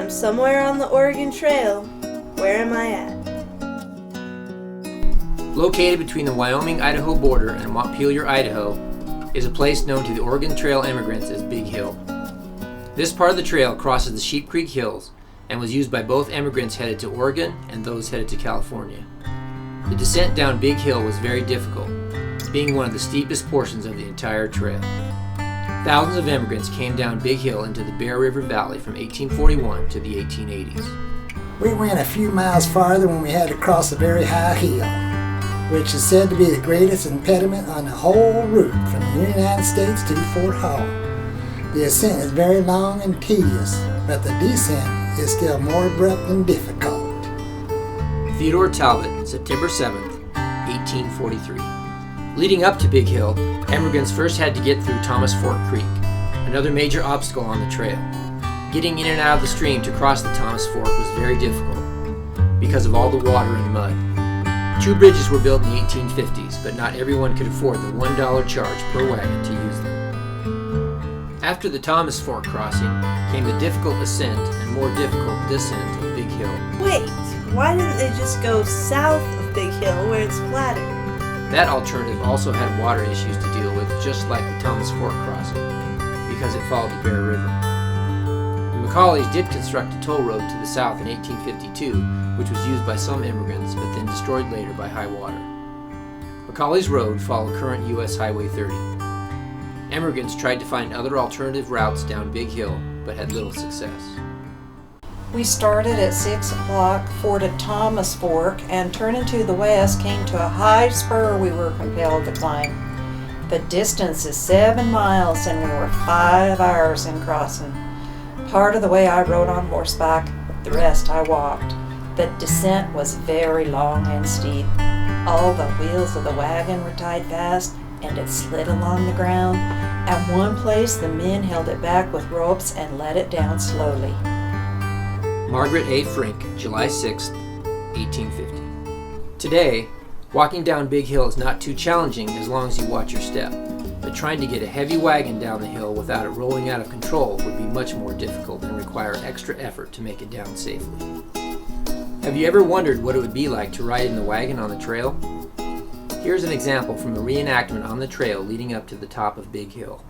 I'm somewhere on the Oregon Trail. Where am I at? Located between the Wyoming-Idaho border and Montpelier, Idaho, is a place known to the Oregon Trail emigrants as Big Hill. This part of the trail crosses the Sheep Creek Hills and was used by both emigrants headed to Oregon and those headed to California. The descent down Big Hill was very difficult, being one of the steepest portions of the entire trail. Thousands of immigrants came down Big Hill into the Bear River Valley from 1841 to the 1880s. We went a few miles farther when we had to cross a very high hill, which is said to be the greatest impediment on the whole route from the United States to Fort Hall. The ascent is very long and tedious, but the descent is still more abrupt and difficult. Theodore Talbot, September 7th, 1843. Leading up to Big Hill, emigrants first had to get through Thomas Fork Creek, another major obstacle on the trail. Getting in and out of the stream to cross the Thomas Fork was very difficult because of all the water and mud. 2 bridges were built in the 1850s, but not everyone could afford the $1 charge per wagon to use them. After the Thomas Fork crossing came the difficult ascent and more difficult descent of Big Hill. Wait, why didn't they just go south of Big Hill where it's flatter? That alternative also had water issues to deal with, just like the Thomas Fork crossing, because it followed the Bear River. The McCauley's did construct a toll road to the south in 1852, which was used by some immigrants, but then destroyed later by high water. McCauley's Road followed current U.S. Highway 30. Immigrants tried to find other alternative routes down Big Hill, but had little success. We started at 6 o'clock, forded Thomas Fork, and turning to the west came to a high spur we were compelled to climb. The distance is 7 miles and we were 5 hours in crossing. Part of the way I rode on horseback, the rest I walked. The descent was very long and steep. All the wheels of the wagon were tied fast and it slid along the ground. At one place the men held it back with ropes and let it down slowly. Margaret A. Frink, July 6, 1850. Today, walking down Big Hill is not too challenging as long as you watch your step, but trying to get a heavy wagon down the hill without it rolling out of control would be much more difficult and require extra effort to make it down safely. Have you ever wondered what it would be like to ride in the wagon on the trail? Here's an example from a reenactment on the trail leading up to the top of Big Hill.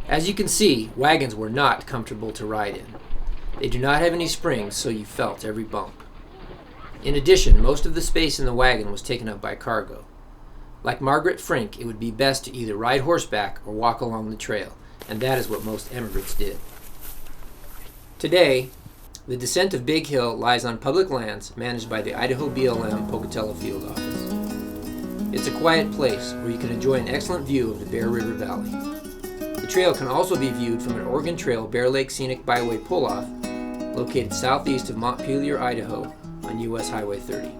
As you can see, wagons were not comfortable to ride in. They do not have any springs, so you felt every bump. In addition, most of the space in the wagon was taken up by cargo. Like Margaret Frink, it would be best to either ride horseback or walk along the trail, and that is what most emigrants did. Today, the descent of Big Hill lies on public lands managed by the Idaho BLM Pocatello Field Office. It's a quiet place where you can enjoy an excellent view of the Bear River Valley. The trail can also be viewed from an Oregon Trail Bear Lake Scenic Byway pull-off located southeast of Montpelier, Idaho on U.S. Highway 30.